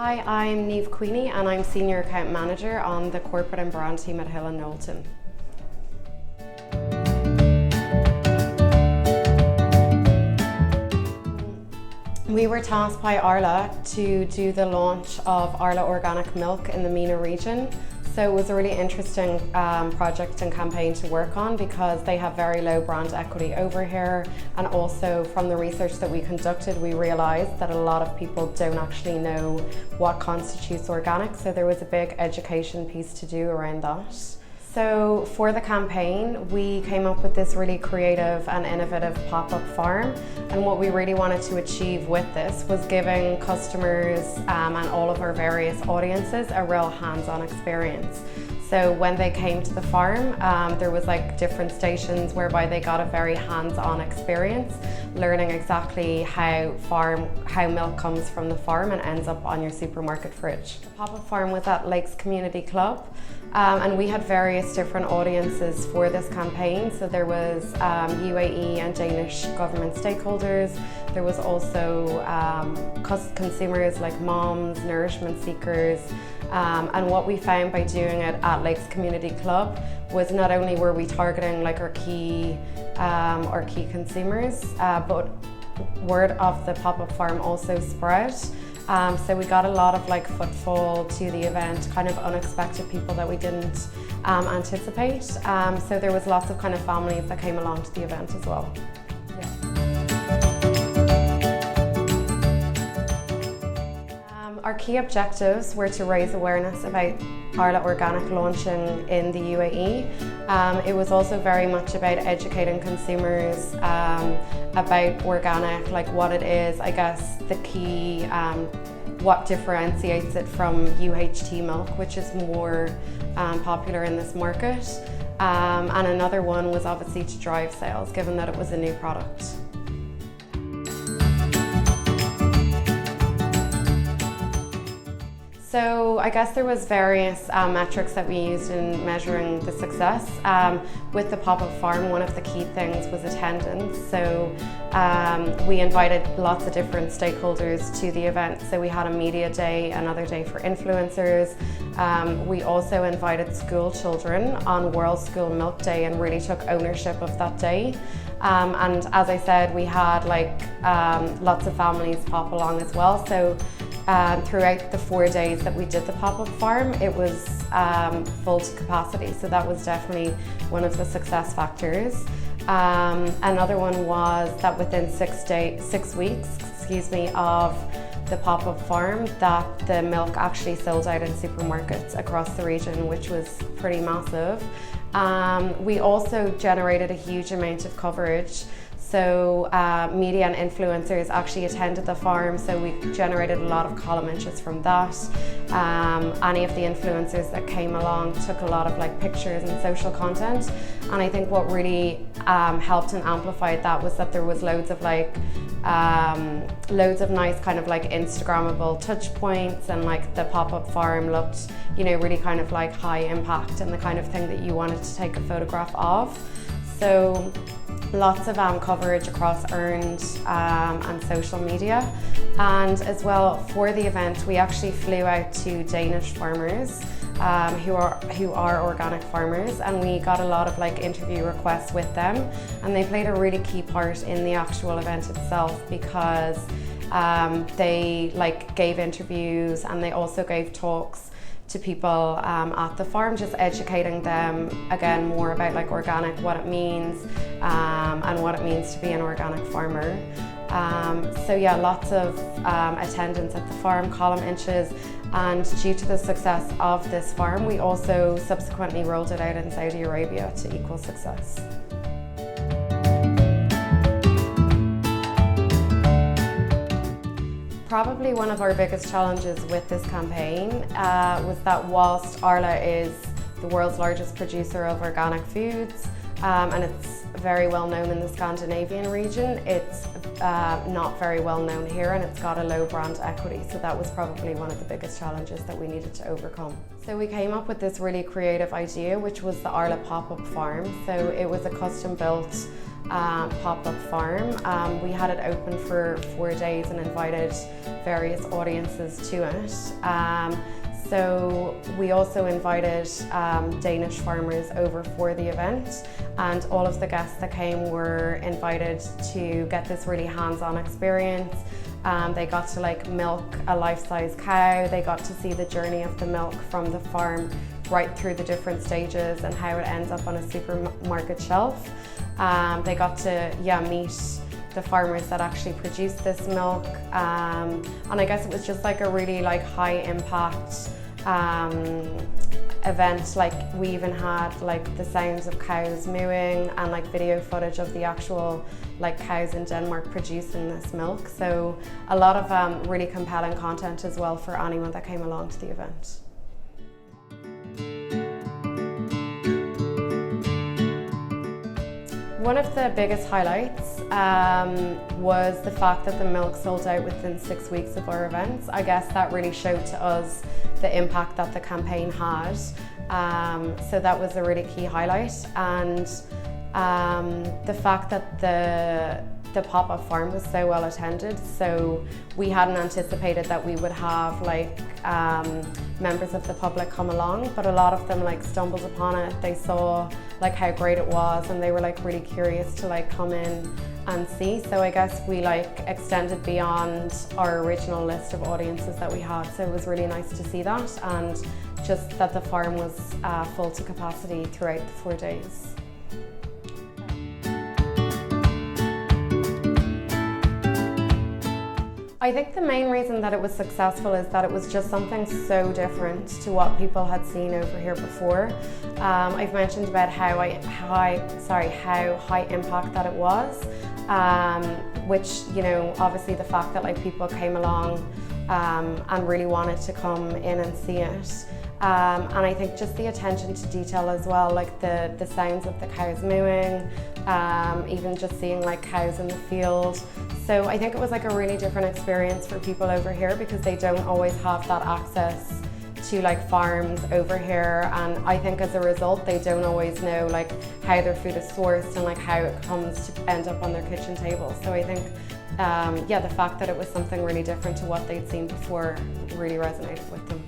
Hi, I'm Niamh Queenie and I'm Senior Account Manager on the Corporate and Brand team at Hill+Knowlton. We were tasked by Arla to do the launch of Arla Organic Milk in the MENA region. So it was a really interesting project and campaign to work on because they have very low brand equity over here, and also from the research that we conducted we realised that a lot of people don't actually know what constitutes organic, so there was a big education piece to do around that. So for the campaign we came up with this really creative and innovative pop-up farm, and what we really wanted to achieve with this was giving customers and all of our various audiences a real hands-on experience. So when they came to the farm, there was like different stations whereby they got a very hands-on experience, learning exactly how milk comes from the farm and ends up on your supermarket fridge. The pop-up farm was at Lakes Community Club, and we had various different audiences for this campaign. So there was UAE and Danish government stakeholders. There was also consumers like moms, nourishment seekers. And what we found by doing it at Lakes Community Club was not only were we targeting like our key consumers, but word of the pop-up farm also spread. So we got a lot of like footfall to the event, kind of unexpected people that we didn't anticipate. So there was lots of kind of families that came along to the event as well. Our key objectives were to raise awareness about Arla Organic launching in the UAE. It was also very much about educating consumers about organic, like what it is, I guess the key, what differentiates it from UHT milk, which is more popular in this market. And another one was obviously to drive sales, given that it was a new product. So I guess there was various metrics that we used in measuring the success. With the pop-up farm, one of the key things was attendance. So we invited lots of different stakeholders to the event. So we had a media day, another day for influencers. We also invited school children on World School Milk Day and really took ownership of that day. And as I said, we had like lots of families pop along as well. So throughout the 4 days that we did the pop-up farm, it was full to capacity, so that was definitely one of the success factors. Another one was that within 6 weeks of the pop-up farm, that the milk actually sold out in supermarkets across the region, which was pretty massive. We also generated a huge amount of coverage. So media and influencers actually attended the farm, so we generated a lot of column interest from that. Any of the influencers that came along took a lot of like pictures and social content, and I think what really helped and amplified that was that there was loads of nice kind of like Instagrammable touch points, and like the pop-up farm looked, you know, really kind of like high impact and the kind of thing that you wanted to take a photograph of. So lots of coverage across earned and social media. And as well, for the event we actually flew out to Danish farmers who are organic farmers, and we got a lot of like interview requests with them, and they played a really key part in the actual event itself because they like gave interviews and they also gave talks to people at the farm, just educating them again more about like organic, what it means, and what it means to be an organic farmer. So yeah, lots of attendance at the farm, column inches, and due to the success of this farm, we also subsequently rolled it out in Saudi Arabia to equal success. Probably one of our biggest challenges with this campaign was that whilst Arla is the world's largest producer of organic foods, and it's very well known in the Scandinavian region, it's not very well known here, and it's got a low brand equity. So that was probably one of the biggest challenges that we needed to overcome. So we came up with this really creative idea, which was the Arla pop-up farm. So it was a custom built pop-up farm. We had it open for 4 days and invited various audiences to it. So we also invited Danish farmers over for the event, and all of the guests that came were invited to get this really hands-on experience. They got to like milk a life-size cow. They got to see the journey of the milk from the farm right through the different stages and how it ends up on a supermarket shelf. They got to meet the farmers that actually produce this milk, and I guess it was just like a really like high impact event. Like we even had like the sounds of cows mooing and like video footage of the actual like cows in Denmark producing this milk. So a lot of really compelling content as well for anyone that came along to the event. One of the biggest highlights was the fact that the milk sold out within 6 weeks of our events. I guess that really showed to us the impact that the campaign had. So that was a really key highlight. And the fact that the pop-up farm was so well attended. So we hadn't anticipated that we would have like members of the public come along, but a lot of them like stumbled upon it. They saw like how great it was, and they were like really curious to like come in and see. So I guess we like extended beyond our original list of audiences that we had. So it was really nice to see that, and just that the farm was full to capacity throughout the 4 days. I think the main reason that it was successful is that it was just something so different to what people had seen over here before. I've mentioned about how high impact that it was, which, you know, obviously the fact that like people came along and really wanted to come in and see it. And I think just the attention to detail as well, like the sounds of the cows mooing, even just seeing like cows in the field. So I think it was like a really different experience for people over here, because they don't always have that access to like farms over here, and I think as a result they don't always know like how their food is sourced and like how it comes to end up on their kitchen table. So I think the fact that it was something really different to what they'd seen before really resonated with them.